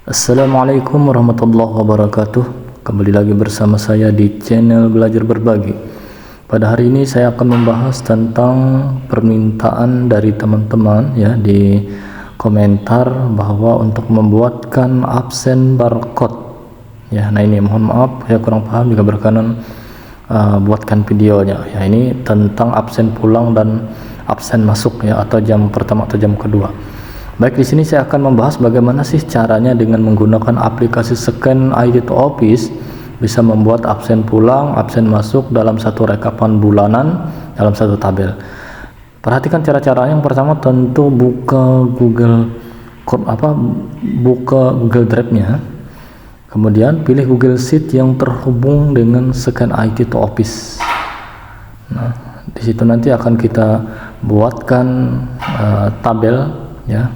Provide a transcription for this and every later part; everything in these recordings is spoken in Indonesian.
Assalamualaikum warahmatullahi wabarakatuh. Kembali lagi bersama saya di channel Belajar Berbagi. Pada hari ini saya akan membahas tentang permintaan dari teman-teman ya di komentar bahwa untuk membuatkan absen barcode ya. Nah ini mohon maaf saya kurang paham jika berkenan buatkan videonya ya. Ini tentang absen pulang dan absen masuk ya, atau jam pertama atau jam kedua. Baik, di sini saya akan membahas bagaimana sih caranya dengan menggunakan aplikasi Scan ID to Office bisa membuat absen pulang, absen masuk dalam satu rekapan bulanan dalam satu tabel. Perhatikan cara-caranya. Yang pertama tentu buka Google Drive-nya. Kemudian pilih Google Sheet yang terhubung dengan Scan ID to Office. Nah, di situ nanti akan kita buatkan tabel ya,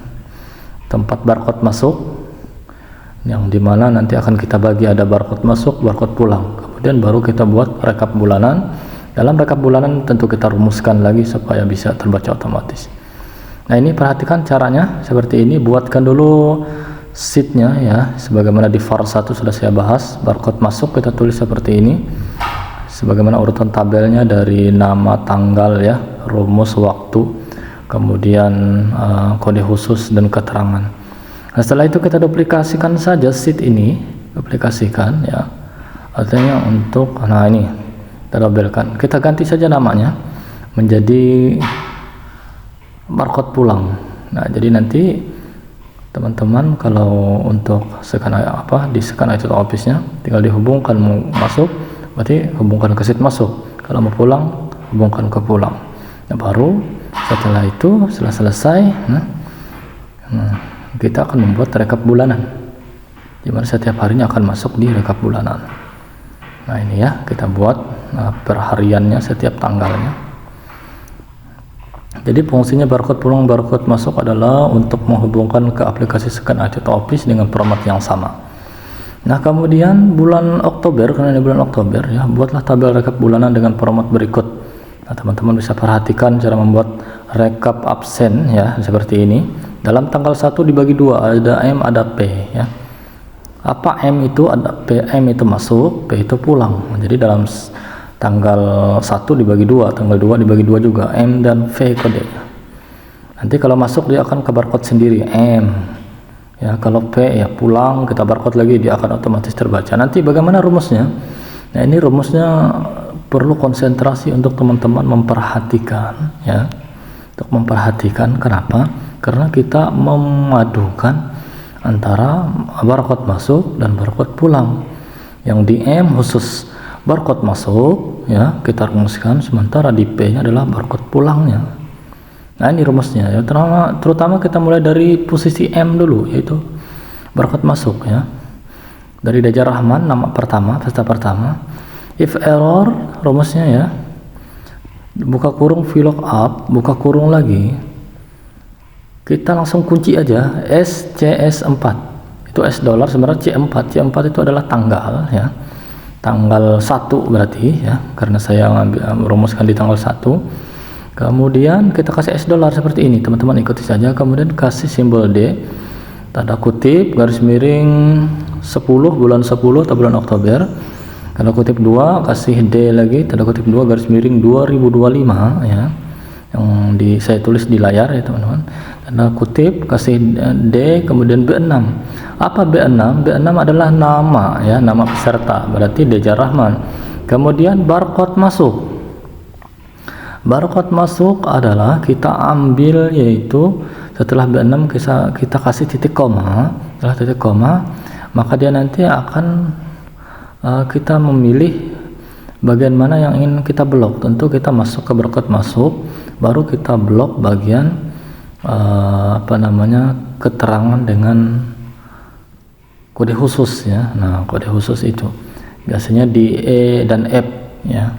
tempat barcode masuk, yang dimana nanti akan kita bagi ada barcode masuk, barcode pulang. Kemudian baru kita buat rekap bulanan. Dalam rekap bulanan tentu kita rumuskan lagi supaya bisa terbaca otomatis. Nah ini perhatikan caranya seperti ini. Buatkan dulu sheetnya ya, sebagaimana di VAR 1 sudah saya bahas. Barcode masuk kita tulis seperti ini, sebagaimana urutan tabelnya dari nama, tanggal ya, rumus, waktu, kemudian kode khusus dan keterangan. Nah, setelah itu kita duplikasikan saja sheet ini, duplikasikan ya, artinya untuk ini kita dobelkan, kita ganti saja namanya menjadi barcode pulang. Nah jadi nanti teman-teman kalau untuk di Scan ID to Office-nya tinggal dihubungkan, mau masuk berarti hubungkan ke sheet masuk, kalau mau pulang hubungkan ke pulang. Nah baru setelah itu selesai, kita akan membuat rekap bulanan, dimana setiap harinya akan masuk di rekap bulanan. Nah ini ya, kita buat per hariannya setiap tanggalnya. Jadi fungsinya barcode pulang, barcode masuk adalah untuk menghubungkan ke aplikasi Scan ID to Office dengan format yang sama. Nah kemudian bulan Oktober, karena ini bulan Oktober ya, buatlah tabel rekap bulanan dengan format berikut. Nah teman-teman bisa perhatikan cara membuat rekap absen ya, seperti ini. Dalam tanggal 1 dibagi 2, ada M ada P ya. Apa M itu? Ada P. M itu masuk, P itu pulang. Jadi dalam tanggal 1 dibagi 2, tanggal 2 dibagi 2 juga, M dan V kode. Nanti kalau masuk dia akan ke barcode sendiri, M ya. Kalau P ya pulang, kita barcode lagi, dia akan otomatis terbaca. Nanti bagaimana rumusnya? Nah ini rumusnya perlu konsentrasi untuk teman-teman memperhatikan ya, untuk memperhatikan. Kenapa? Karena kita memadukan antara barcode masuk dan barcode pulang. Yang di M khusus barcode masuk ya, kita rumuskan, sementara di P nya adalah barcode pulangnya. Nah ini rumusnya ya, terutama kita mulai dari posisi M dulu, yaitu barcode masuk ya. Dari Dajar Rahman, nama pertama, peserta pertama. If error, rumusnya ya, buka kurung VLOOKUP, buka kurung lagi, kita langsung kunci aja SCS4, itu S dollar, sebenarnya C4 itu adalah tanggal ya, tanggal 1 berarti ya, karena saya merumuskan di tanggal 1. Kemudian kita kasih S dollar seperti ini, teman-teman ikuti saja. Kemudian kasih simbol D, tanda kutip, garis miring 10, bulan 10 atau bulan Oktober, tanda kutip 2, kasih D lagi, tanda kutip 2, garis miring 2025 ya, yang saya tulis di layar ya teman-teman. Tanda kutip, kasih D, kemudian B6. Apa B6? B6 adalah nama ya, nama peserta, berarti Dajar Rahman. Kemudian barcode masuk. Barcode masuk adalah kita ambil, yaitu setelah B6 kita kasih titik koma. Setelah titik koma, maka dia nanti akan kita memilih bagian mana yang ingin kita blok. Tentu kita masuk ke barcode masuk, baru kita blok bagian keterangan dengan kode khusus ya. Nah kode khusus itu biasanya di E dan F ya.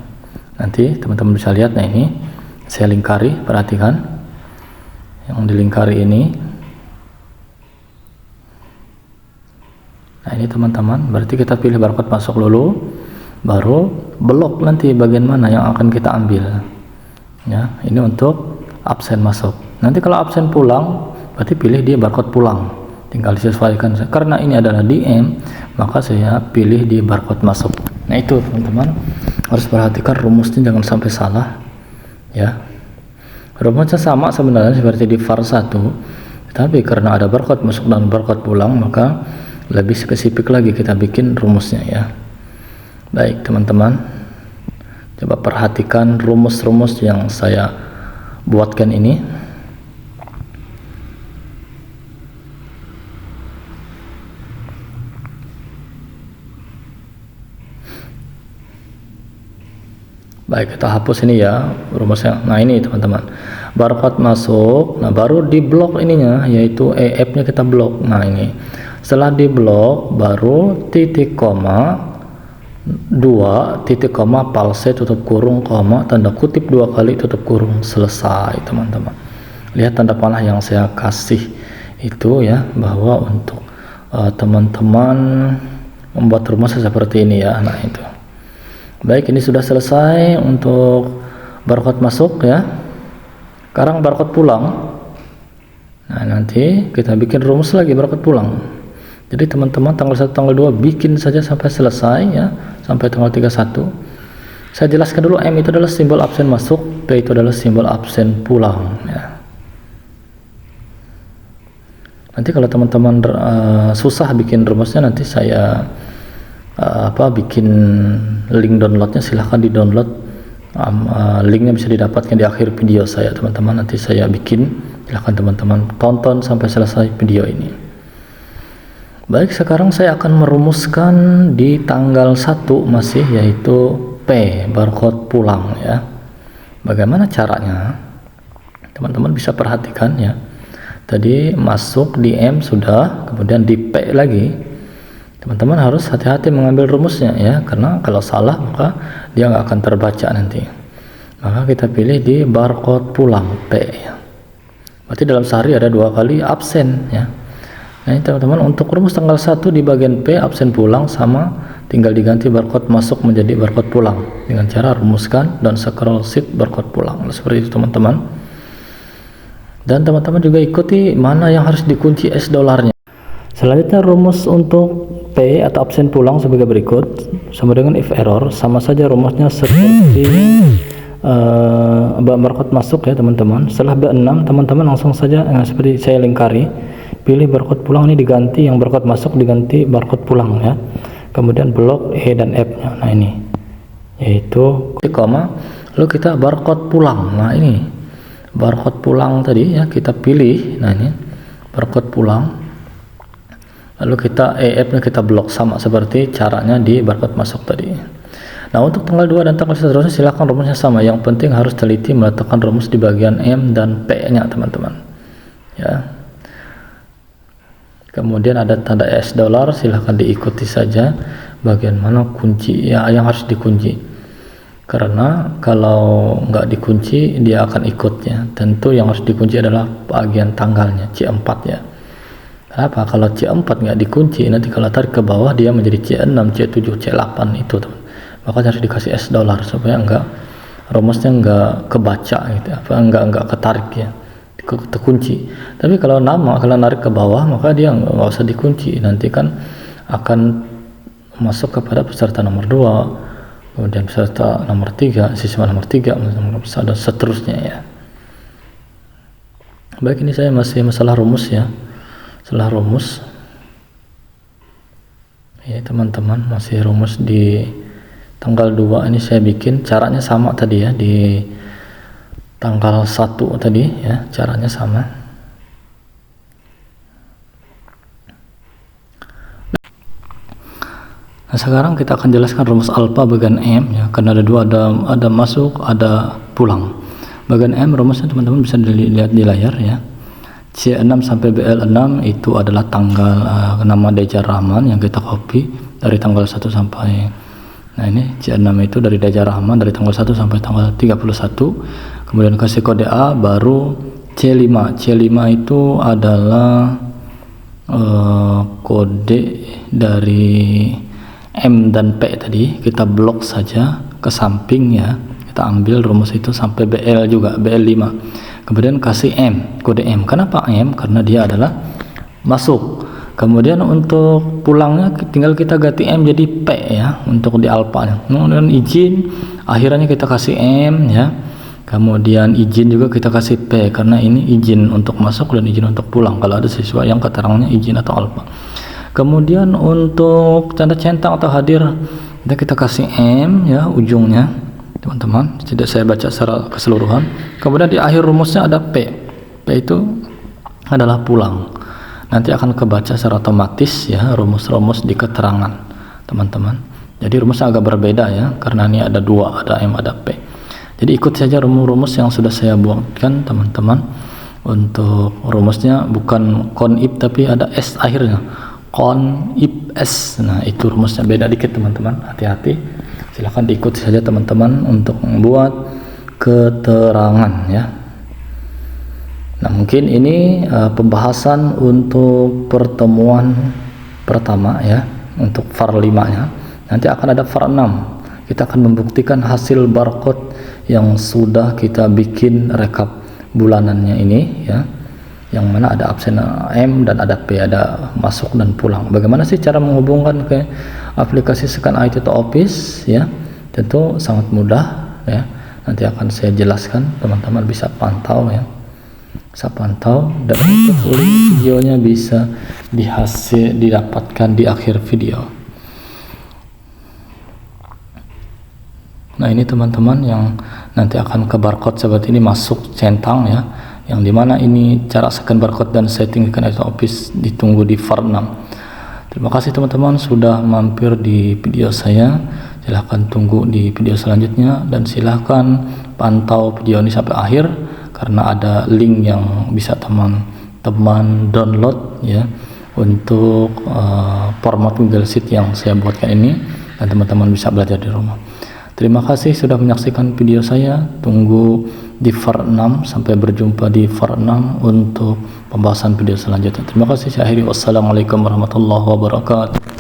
Nanti teman-teman bisa lihat. Nah ini saya lingkari, perhatikan yang dilingkari ini. Nah ini teman-teman, berarti kita pilih barcode masuk dulu, baru blok nanti bagian mana yang akan kita ambil ya. Ini untuk absen masuk. Nanti kalau absen pulang berarti pilih dia barcode pulang. tinggal disesuaikan. Karena ini adalah di M, maka saya pilih di barcode masuk. Nah itu teman-teman, harus perhatikan rumusnya jangan sampai salah ya. Rumusnya sama sebenarnya seperti di var 1, tapi karena ada barcode masuk dan barcode pulang, maka lebih spesifik lagi kita bikin rumusnya ya. Baik teman-teman, coba perhatikan rumus-rumus yang saya buatkan ini. Baik, kita hapus ini ya rumusnya. Nah ini teman-teman, barcode masuk, nah baru di blok ininya, yaitu EF nya kita blok. Nah ini setelah di blok baru titik koma 2 titik koma palse tutup kurung koma tanda kutip 2 kali tutup kurung, selesai teman-teman. Lihat tanda panah yang saya kasih itu ya, bahwa untuk teman-teman membuat rumus seperti ini ya. Nah itu. Baik, ini sudah selesai untuk barcode masuk ya. Sekarang barcode pulang. Nah nanti kita bikin rumus lagi barcode pulang. Jadi teman-teman tanggal 1 tanggal 2 bikin saja sampai selesai ya, sampai tanggal 31. Saya jelaskan dulu, M itu adalah simbol absen masuk, P itu adalah simbol absen pulang ya. Nanti kalau teman-teman susah bikin rumusnya, nanti saya bikin link downloadnya, silahkan di download. Linknya bisa didapatkan di akhir video saya teman-teman, nanti saya bikin, silahkan teman-teman tonton sampai selesai video ini. Baik, sekarang saya akan merumuskan di tanggal 1 masih, yaitu P, barcode pulang ya. Bagaimana caranya? Teman-teman bisa perhatikan ya, tadi masuk di M sudah, kemudian di P lagi. Teman-teman harus hati-hati mengambil rumusnya ya, karena kalau salah maka dia nggak akan terbaca nanti. Maka kita pilih di barcode pulang P ya. Berarti dalam sehari ada 2 kali absen ya. Nah ini teman-teman, untuk rumus tanggal 1 di bagian P absen pulang sama, tinggal diganti barcode masuk menjadi barcode pulang dengan cara rumuskan dan scroll shift barcode pulang. Nah, seperti itu teman-teman. Dan teman-teman juga ikuti mana yang harus dikunci $. Selanjutnya rumus untuk P atau absen pulang sebagai berikut, sama dengan if error, sama saja rumusnya seperti barcode masuk ya teman-teman. Setelah B6 teman-teman langsung saja seperti saya lingkari, pilih barcode pulang, ini diganti, yang barcode masuk diganti barcode pulang ya. Kemudian blok E dan F nya, nah ini yaitu koma, lalu kita barcode pulang. Nah ini barcode pulang tadi ya, kita pilih, nah ini barcode pulang, lalu kita EF nya kita blok, sama seperti caranya di barcode masuk tadi. Nah untuk tanggal 2 dan tanggal seterusnya silahkan rumusnya sama, yang penting harus teliti meletakkan rumus di bagian M dan P nya teman-teman ya. Kemudian ada tanda $, silahkan diikuti saja bagian mana kunci ya yang harus dikunci, karena kalau nggak dikunci dia akan ikut ya. Tentu yang harus dikunci adalah bagian tanggalnya C4 ya. Kenapa? Kalau C4 nggak dikunci, nanti kalau tarik ke bawah dia menjadi C6, C7, C8 itu teman. Maka harus dikasih $, supaya enggak rumusnya enggak kebaca gitu, enggak ketarik ya, terkunci. Tapi kalau kalau narik ke bawah maka dia nggak usah dikunci, nanti kan akan masuk kepada peserta nomor 2, kemudian peserta nomor 3, siswa nomor 3, dan seterusnya ya. Baik, ini saya masih masalah rumus ya. Setelah rumus ya teman-teman, masih rumus di tanggal 2 ini saya bikin, caranya sama tadi ya, di tanggal 1 tadi ya, caranya sama. Nah sekarang kita akan jelaskan rumus alfa bagian M ya, karena ada dua, ada masuk, ada pulang. Bagian M rumusnya teman-teman bisa dilihat di layar ya. C6 sampai BL6 itu adalah tanggal nama Deja Rahman yang kita copy dari tanggal 1 sampai, nah ini C6 itu dari Deja Rahman dari tanggal 1 sampai tanggal 31. Kemudian kasih kode A, baru C5. C5 itu adalah kode dari M dan P tadi, kita blok saja ke samping ya, kita ambil rumus itu sampai BL juga, BL5. Kemudian kasih M, kode M. Kenapa M? Karena dia adalah masuk. Kemudian untuk pulangnya tinggal kita ganti M jadi P ya untuk di alpanya. Kemudian izin akhirnya kita kasih M ya. Kemudian izin juga kita kasih P karena ini izin untuk masuk dan izin untuk pulang kalau ada siswa yang keterangannya izin atau alpa. Kemudian untuk tanda centang atau hadir kita kasih M ya ujungnya teman-teman, tidak saya baca secara keseluruhan. Kemudian di akhir rumusnya ada P. P itu adalah pulang. Nanti akan kebaca secara otomatis ya rumus-rumus di keterangan teman-teman. Jadi rumusnya agak berbeda ya karena ini ada dua, ada M ada P. Jadi ikut saja rumus-rumus yang sudah saya buatkan teman-teman. Untuk rumusnya bukan konib tapi ada S akhirnya, konib S. Nah itu rumusnya beda dikit teman-teman, hati-hati. Silahkan diikuti saja teman-teman untuk membuat keterangan ya. Nah mungkin ini pembahasan untuk pertemuan pertama ya untuk VAR 5 nya. Nanti akan ada VAR 6. Kita akan membuktikan hasil barcode yang sudah kita bikin rekap bulanannya ini ya, yang mana ada absen M dan ada P, ada masuk dan pulang. Bagaimana sih cara menghubungkan ke aplikasi Scan IT atau Office ya? Tentu sangat mudah ya. Nanti akan saya jelaskan, teman-teman bisa pantau ya. Bisa pantau dan untuk link videonya bisa didapatkan di akhir video. Nah ini teman-teman yang nanti akan ke barcode seperti ini masuk centang ya, yang dimana ini cara scan barcode dan setting Scan IT Office ditunggu di VAR 6. Terima kasih teman-teman sudah mampir di video saya. Silahkan tunggu di video selanjutnya dan silahkan pantau video ini sampai akhir karena ada link yang bisa teman-teman download ya untuk format Google Sheet yang saya buatkan ini, dan teman-teman bisa belajar di rumah. Terima kasih sudah menyaksikan video saya. Tunggu di VAR 6. Sampai berjumpa di VAR 6 untuk pembahasan video selanjutnya. Terima kasih. Saya akhiri. Wassalamualaikum warahmatullahi wabarakatuh.